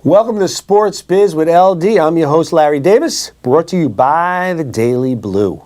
Welcome to Sports Biz with LD. I'm your host, Larry Davis, brought to you by the Daily Blue.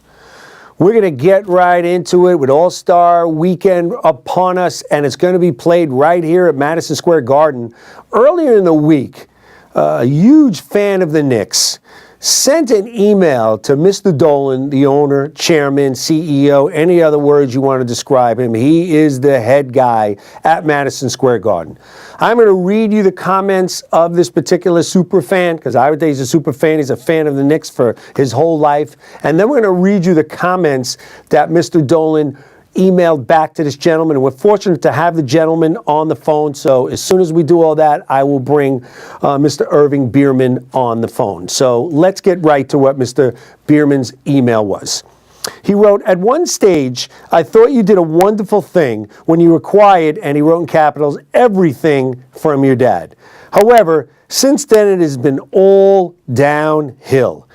We're going to get right into it with All-Star Weekend upon us, and it's going to be played right here at Madison Square Garden. Earlier in the week, a huge fan of the Knicks sent an email to Mr. Dolan, the owner, chairman, CEO, any other words you want to describe him. He is the head guy at Madison Square Garden. I'm going to read you the comments of this particular super fan, because I would say he's a super fan. He's a fan of the Knicks for his whole life. And then we're going to read you the comments that Mr. Dolan emailed back to this gentleman. And we're fortunate to have the gentleman on the phone. So as soon as we do all that, I will bring Mr. Irving Bierman on the phone. So let's get right to what Mr. Bierman's email was. He wrote, "At one stage, I thought you did a wonderful thing when you acquired," and he wrote in capitals, "everything from your dad. However, since then it has been all downhill.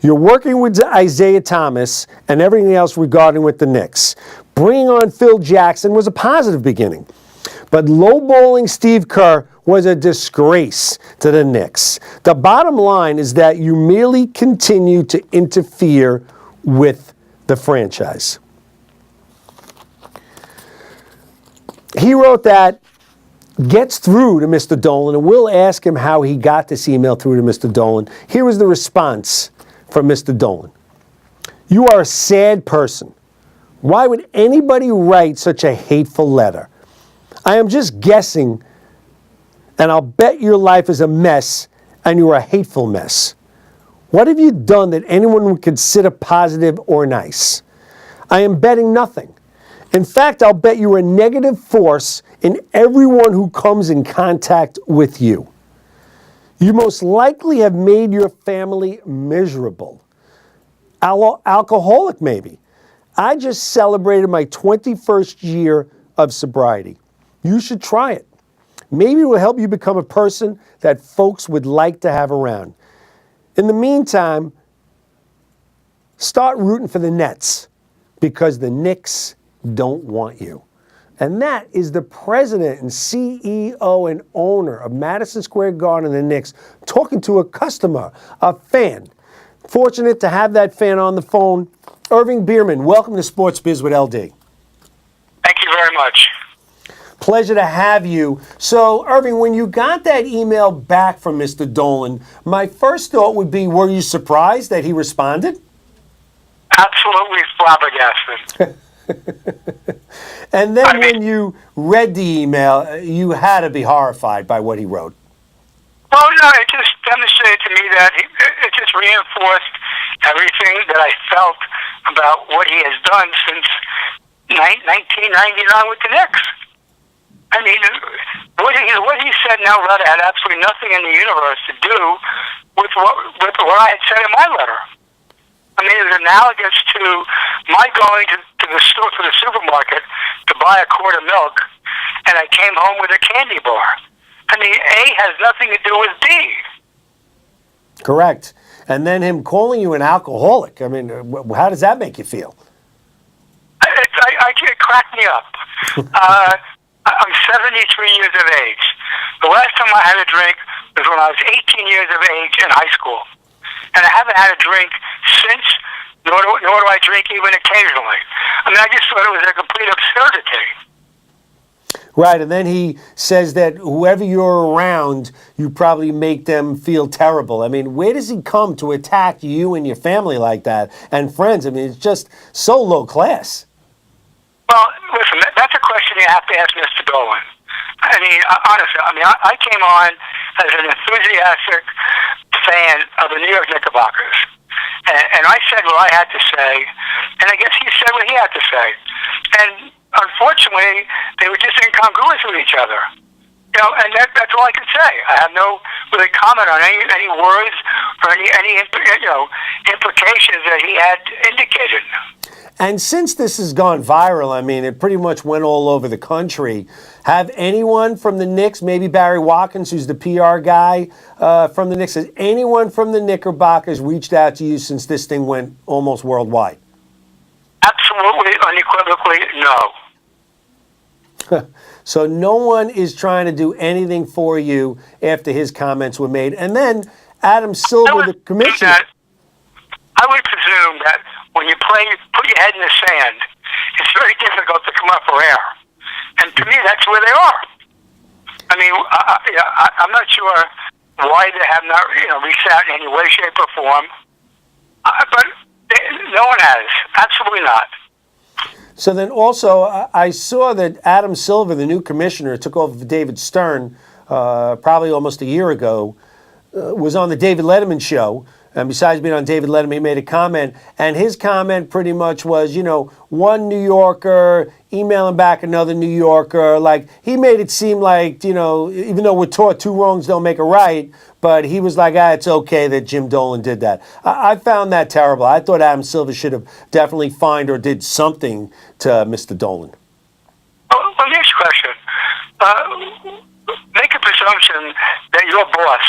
You're working with Isaiah Thomas and everything else regarding with the Knicks. Bringing on Phil Jackson was a positive beginning. But lowballing Steve Kerr was a disgrace to the Knicks. The bottom line is that you merely continue to interfere with the franchise." He wrote that, gets through to Mr. Dolan, and we'll ask him how he got this email through to Mr. Dolan. Here was the response from Mr. Dolan. "You are a sad person. Why would anybody write such a hateful letter? I am just guessing, and I'll bet your life is a mess, and you're a hateful mess. What have you done that anyone would consider positive or nice? I am betting nothing. In fact, I'll bet you're a negative force in everyone who comes in contact with you. You most likely have made your family miserable. Alcoholic, maybe. I just celebrated my 21st year of sobriety. You should try it. Maybe it will help you become a person that folks would like to have around. In the meantime, start rooting for the Nets because the Knicks don't want you." And that is the president and CEO and owner of Madison Square Garden, the Knicks, talking to a customer, a fan. Fortunate to have that fan on the phone. Irving Bierman, welcome to Sports Biz with LD. Thank you very much. Pleasure to have you. So, Irving, when you got that email back from Mr. Dolan, my first thought would be, were you surprised that he responded? Absolutely flabbergasted. And then when you read the email, you had to be horrified by what he wrote. Well, no, it just demonstrated to me that it just reinforced everything that I felt about what he has done since 1999 with the Knicks. I mean, what he said now had absolutely nothing in the universe to do with what I had said in my letter. I mean, it was analogous to my going to the supermarket to buy a quart of milk, and I came home with a candy bar. I mean, A has nothing to do with B. Correct. And then him calling you an alcoholic. I mean, how does that make you feel? It cracked me up. I'm 73 years of age. The last time I had a drink was when I was 18 years of age in high school. And I haven't had a drink since, nor do I drink even occasionally. I mean, I just thought it was a complete absurdity. Right, and then he says that whoever you're around, you probably make them feel terrible. I mean, where does he come to attack you and your family like that, and friends? I mean, it's just so low class. Well, listen, that's a question you have to ask Mr. Dolan. I mean, honestly, I came on as an enthusiastic fan of the New York Knickerbockers. And I said what I had to say, and I guess he said what he had to say. And unfortunately, they were just incongruous with each other. You know, and that's all I can say. I have no really comment on any words or any implications that he had indicated. And since this has gone viral, I mean, it pretty much went all over the country. Have anyone from the Knicks, maybe Barry Watkins, who's the PR guy from the Knicks, has anyone from the Knickerbockers reached out to you since this thing went almost worldwide? Absolutely, unequivocally, no. So no one is trying to do anything for you after his comments were made. And then Adam Silver, the commissioner. I would presume that when you put your head in the sand, it's very difficult to come up for air. And to me, that's where they are. I mean, I'm not sure why they have not, reached out in any way, shape, or form. But no one has. Absolutely not. So then also, I saw that Adam Silver, the new commissioner, took over for David Stern probably almost a year ago, was on the David Letterman show. And besides being on David Letterman, he made a comment. And his comment pretty much was, one New Yorker emailing back another New Yorker. Like, he made it seem like, even though we're taught two wrongs don't make a right, but he was like, it's okay that Jim Dolan did that. I found that terrible. I thought Adam Silver should have definitely fined or did something to Mr. Dolan. Well, next question. Make a presumption that your boss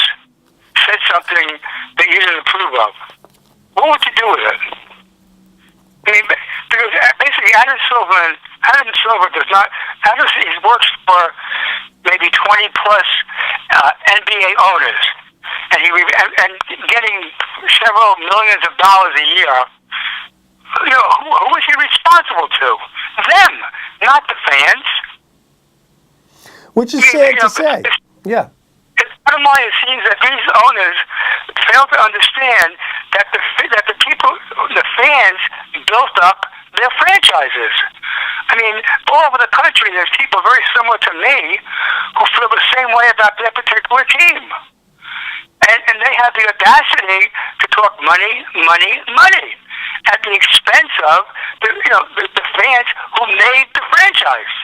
said something that you didn't approve of. What would you do with it? I mean, because basically Adam Silver does not. He works for maybe 20 plus NBA owners, and getting several millions of dollars a year. Who is he responsible to? Them, not the fans. Which is sad to say. Yeah. Bottom line, it seems that these owners fail to understand that the people, the fans, built up their franchises. I mean, all over the country, there's people very similar to me who feel the same way about their particular team, and they have the audacity to talk money at the expense of the fans who made the franchise.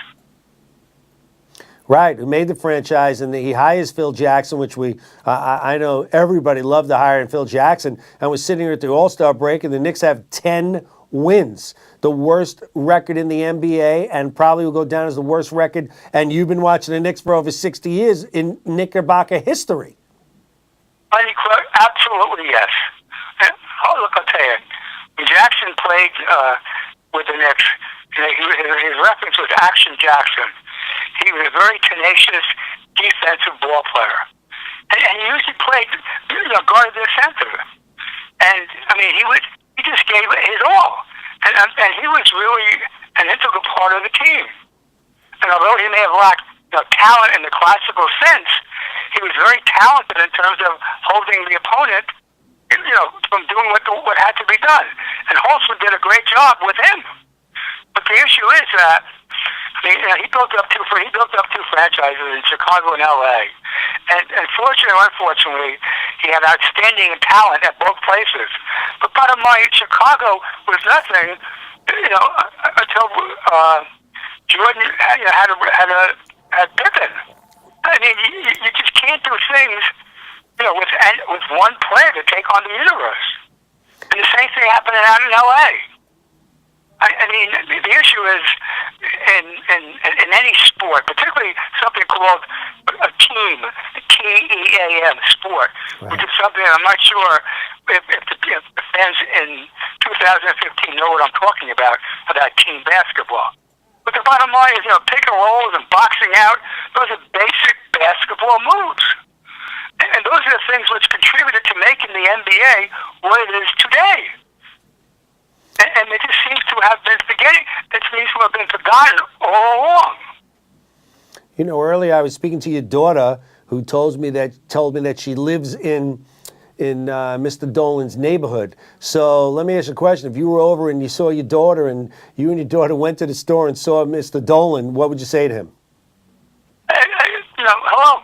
Right, who made the franchise, and he hires Phil Jackson, which I know everybody loved the hiring Phil Jackson, and was sitting here at the All-Star break, and the Knicks have 10 wins, the worst record in the NBA, and probably will go down as the worst record, and you've been watching the Knicks for over 60 years in Knickerbocker history. Absolutely, yes. Look, I'll tell you, when Jackson played with the Knicks, his reference was Action Jackson. He was a very tenacious defensive ball player. And he usually played, guarded their center. And, I mean, he just gave his all. And he was really an integral part of the team. And although he may have lacked talent in the classical sense, he was very talented in terms of holding the opponent, from doing what had to be done. And Holtzman did a great job with him. But the issue is that he built up two franchises in Chicago and L.A. And fortunately or unfortunately, he had outstanding talent at both places. But bottom line, Chicago was nothing, until Jordan had Pippen. I mean, you just can't do things, with one player to take on the universe. And the same thing happened out in L.A. I mean, the issue is in any sport, particularly something called a team, T-E-A-M, sport, right, which is something I'm not sure if the fans in 2015 know what I'm talking about team basketball. But the bottom line is, pick and rolls and boxing out, those are basic basketball moves. And those are the things which contributed to making the NBA what it is today. And it just seems to have been forgotten all along. Earlier I was speaking to your daughter, who told me that she lives in Mr. Dolan's neighborhood. So let me ask you a question. If you were over and you saw your daughter, and you and your daughter went to the store and saw Mr. Dolan, what would you say to him? Hello.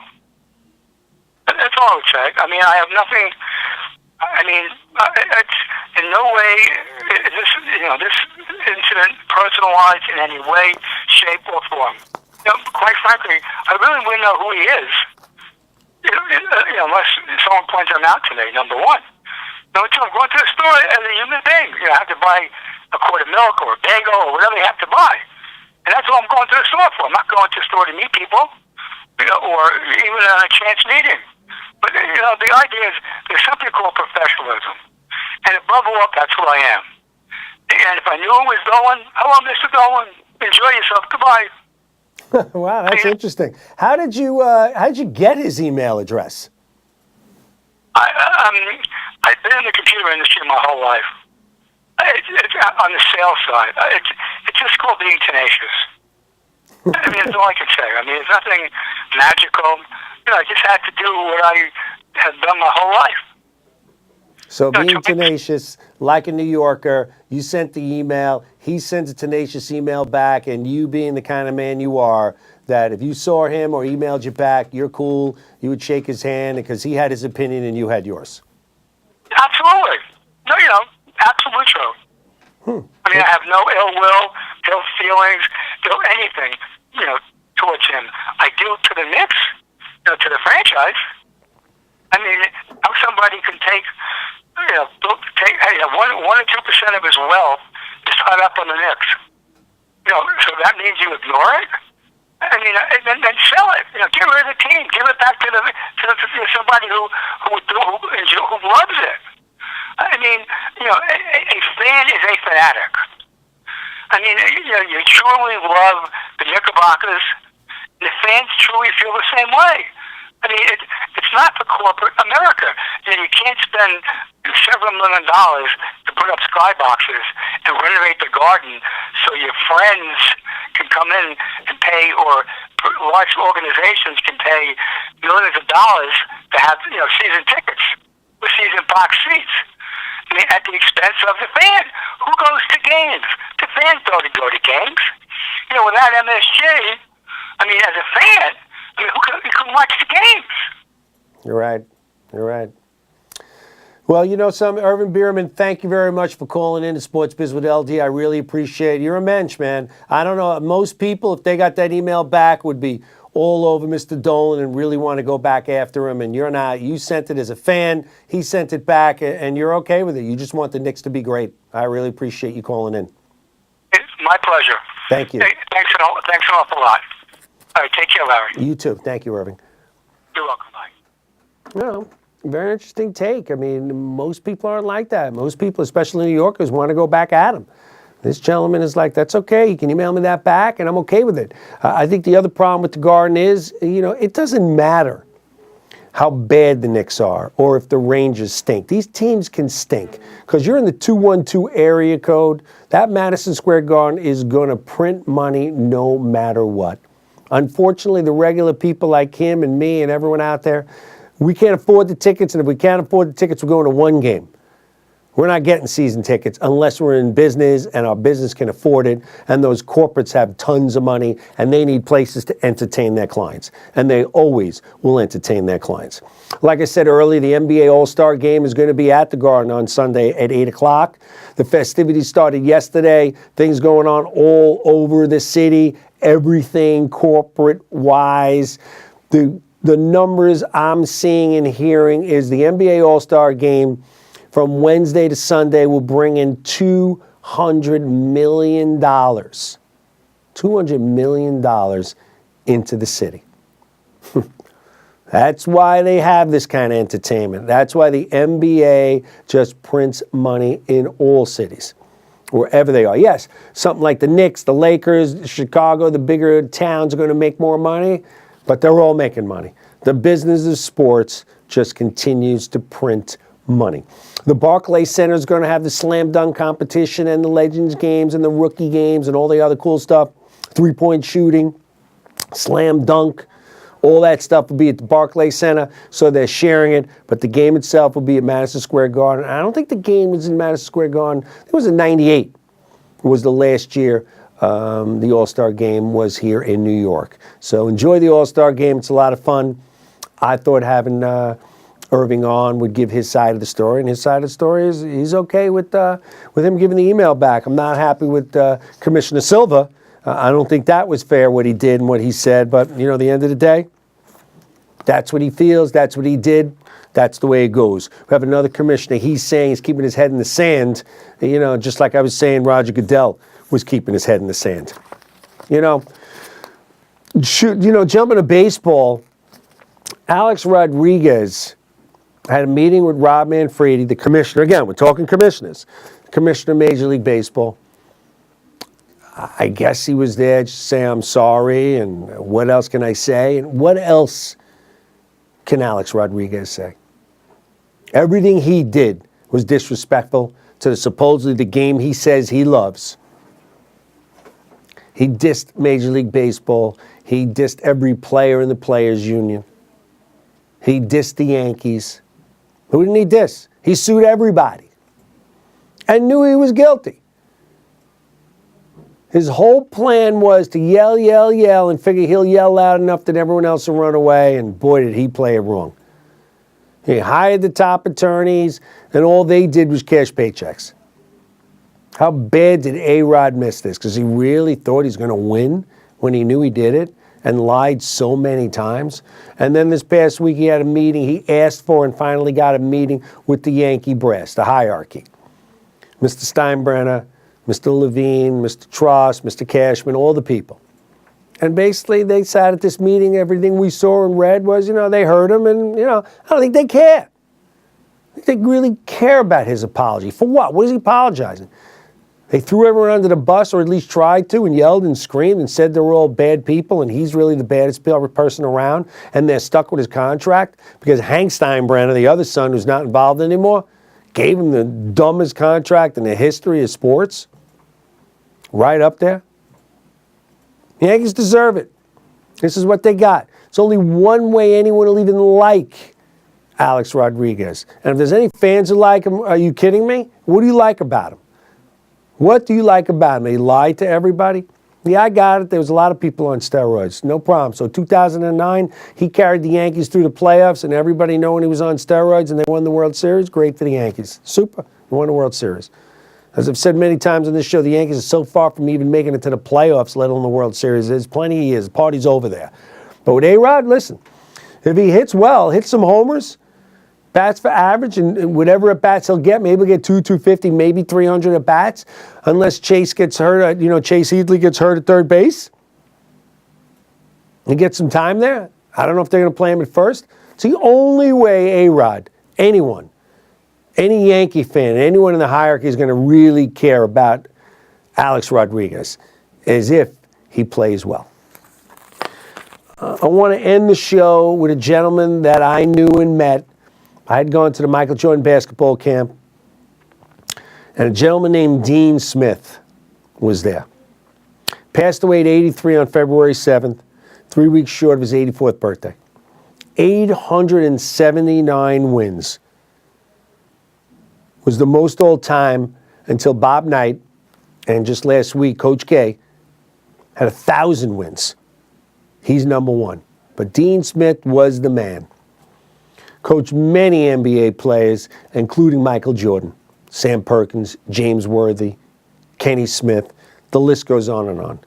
That's all I would say. I mean, I have nothing. I mean, it's in no way this incident personalized in any way, shape, or form. Quite frankly, I really wouldn't know who he is, unless someone points him out to me. Number one. Number two, I'm going to the store as a human being. I have to buy a quart of milk or a bagel or whatever you have to buy, and that's what I'm going to the store for. I'm not going to the store to meet people, or even on a chance meeting. But, the idea is there's something called professionalism. And above all, that's who I am. And if I knew who was Dolan, hello, Mr. Dolan. Enjoy yourself. Goodbye. Wow, that's interesting. How did you get his email address? I've been in the computer industry my whole life. It's on the sales side. It's just called being tenacious. I mean, that's all I can say. I mean, it's nothing magical. I just had to do what I have done my whole life. So being tenacious, like a New Yorker, you sent the email, he sends a tenacious email back, and you being the kind of man you are, that if you saw him or emailed you back, you're cool, you would shake his hand because he had his opinion and you had yours. Absolutely. No, absolutely true. I mean, I have no ill will, ill feelings, no anything, towards him. I do to the Knicks, to the franchise. I mean, how somebody can take 1 or 2% of his wealth is tied up on the Knicks. So that means you ignore it. I mean, then sell it. Get rid of the team. Give it back to somebody who loves it. I mean, a fan is a fanatic. I mean, you truly love the Knickerbockers. The fans truly feel the same way. I mean, it's not for corporate America. You can't spend several $1 million to put up skyboxes and renovate the garden so your friends can come in and pay, or large organizations can pay millions of dollars to have season tickets with season box seats. I mean, at the expense of the fan. Who goes to games? The fans don't go to games. Without MSG, I mean, as a fan, I mean, who can watch the games? You're right. You're right. Well, Irving Bierman, thank you very much for calling in to Sports Biz with LD. I really appreciate it. You're a mensch, man. I don't know. Most people, if they got that email back, would be all over Mr. Dolan and really want to go back after him. And you're not. You sent it as a fan. He sent it back, and you're okay with it. You just want the Knicks to be great. I really appreciate you calling in. It's my pleasure. Thank you. Hey, thanks an awful lot. All right, take care, Larry. You too. Thank you, Irving. You're welcome. Bye. Very interesting take. I mean, most people aren't like that. Most people, especially New Yorkers, want to go back at him. This gentleman is like, that's okay. You can email me that back, and I'm okay with it. I think the other problem with the Garden is, it doesn't matter how bad the Knicks are or if the Rangers stink. These teams can stink because you're in the 212 area code. That Madison Square Garden is going to print money no matter what. Unfortunately, the regular people like him and me and everyone out there, we can't afford the tickets, and if we can't afford the tickets, we're going to one game. We're not getting season tickets unless we're in business and our business can afford it, and those corporates have tons of money, and they need places to entertain their clients, and they always will entertain their clients. Like I said earlier, the NBA All-Star Game is going to be at the Garden on Sunday at 8 o'clock. The festivities started yesterday. Things going on all over the city, everything corporate-wise. The numbers I'm seeing and hearing is the NBA All-Star Game from Wednesday to Sunday will bring in $200 million. $200 million into the city. That's why they have this kind of entertainment. That's why the NBA just prints money in all cities, wherever they are. Yes, something like the Knicks, the Lakers, Chicago, the bigger towns are going to make more money, but they're all making money. The business of sports just continues to print money. The Barclays Center is going to have the slam dunk competition and the Legends games and the rookie games and all the other cool stuff. Three-point shooting, slam dunk, all that stuff will be at the Barclays Center, so they're sharing it. But the game itself will be at Madison Square Garden. I don't think the game was in Madison Square Garden. It was in '98. It was the last year the All-Star Game was here in New York. So enjoy the All-Star Game. It's a lot of fun. I thought having Irving on would give his side of the story, and his side of the story is he's okay with him giving the email back. I'm not happy with Commissioner Silva. I don't think that was fair what he did and what he said, but at the end of the day, that's what he feels, that's what he did, that's the way it goes. We have another commissioner, he's saying he's keeping his head in the sand, just like I was saying Roger Goodell was keeping his head in the sand. Jumping to baseball, Alex Rodriguez had a meeting with Rob Manfredi, the commissioner. Again, we're talking commissioners. Commissioner of Major League Baseball. I guess he was there to say I'm sorry, and what else can I say? And what else can Alex Rodriguez say? Everything he did was disrespectful to supposedly the game he says he loves. He dissed Major League Baseball. He dissed every player in the Players Union. He dissed the Yankees. Who didn't he diss? He sued everybody and knew he was guilty. His whole plan was to yell, yell, yell, and figure he'll yell loud enough that everyone else will run away, and boy, did he play it wrong. He hired the top attorneys, and all they did was cash paychecks. How bad did A-Rod miss this? Because he really thought he's going to win when he knew he did it and lied so many times. And then this past week he had a meeting. He asked for and finally got a meeting with the Yankee brass, the hierarchy. Mr. Steinbrenner, Mr. Levine, Mr. Trost, Mr. Cashman, all the people. And basically they sat at this meeting. Everything we saw and read was, they heard him and, I don't think they care. I think they really care about his apology. For what? What is he apologizing? They threw everyone under the bus, or at least tried to, and yelled and screamed and said they were all bad people and he's really the baddest person around, and they're stuck with his contract because Hank Steinbrenner, the other son who's not involved anymore, gave him the dumbest contract in the history of sports. Right up there. The Yankees deserve it. This is what they got. It's only one way anyone will even like Alex Rodriguez. And if there's any fans who like him, are you kidding me? What do you like about him? What do you like about him? He lied to everybody? Yeah, I got it. There was a lot of people on steroids. No problem. So 2009, he carried the Yankees through the playoffs, and everybody knowing he was on steroids, and they won the World Series. Great for the Yankees. Super. They won the World Series. As I've said many times on this show, the Yankees are so far from even making it to the playoffs, let alone the World Series. There's plenty of years. The party's over there. But with A-Rod, listen, if he hits well, hits some homers, bats for average, and whatever at bats he'll get, maybe he'll get 250, maybe 300 at bats, unless Chase gets hurt, Chase Headley gets hurt at third base. He gets some time there. I don't know if they're going to play him at first. It's the only way A-Rod, anyone, any Yankee fan, anyone in the hierarchy is going to really care about Alex Rodriguez, is if he plays well. I want to end the show with a gentleman that I knew and met. I had gone to the Michael Jordan basketball camp, and a gentleman named Dean Smith was there. Passed away at 83 on February 7th, 3 weeks short of his 84th birthday. 879 wins. Was the most all time until Bob Knight, and just last week, Coach K, had 1,000 wins. He's number one. But Dean Smith was the man. Coached many NBA players, including Michael Jordan, Sam Perkins, James Worthy, Kenny Smith. The list goes on and on.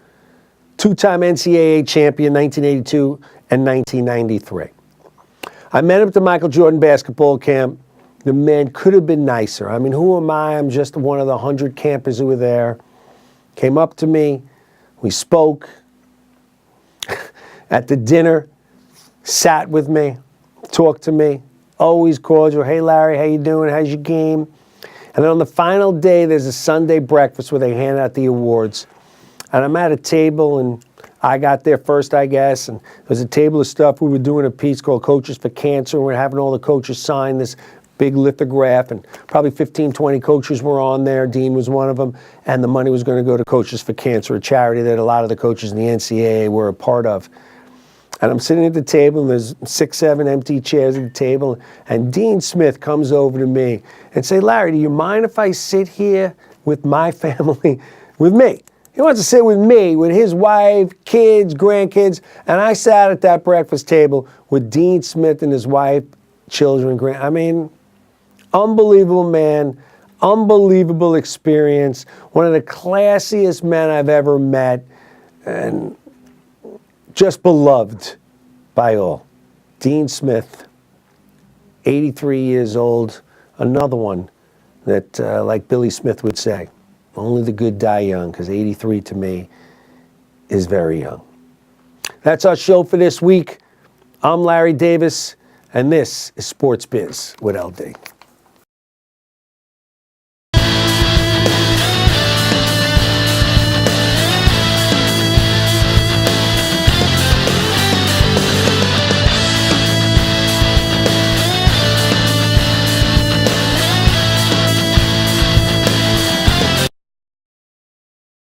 Two-time NCAA champion, 1982 and 1993. I met him at the Michael Jordan basketball camp. The man could have been nicer. I mean, who am I? I'm just one of the 100 campers who were there. Came up to me. We spoke. At the dinner, sat with me, talked to me, always cordial. Hey, Larry, how you doing? How's your game? And then on the final day, there's a Sunday breakfast where they hand out the awards. And I'm at a table, and I got there first, I guess, and there's a table of stuff. We were doing a piece called Coaches for Cancer, and we're having all the coaches sign this big lithograph, and probably 15, 20 coaches were on there. Dean was one of them, and the money was going to go to Coaches for Cancer, a charity that a lot of the coaches in the NCAA were a part of. And I'm sitting at the table, and there's 6, 7 empty chairs at the table, and Dean Smith comes over to me and say, Larry, do you mind if I sit here with my family, with me? He wants to sit with me, with his wife, kids, grandkids, and I sat at that breakfast table with Dean Smith and his wife, children, I mean, unbelievable man, unbelievable experience, one of the classiest men I've ever met, and just beloved by all. Dean Smith, 83 years old, another one that, like Billy Smith would say, only the good die young, because 83 to me is very young. That's our show for this week. I'm Larry Davis, and this is Sports Biz with LD.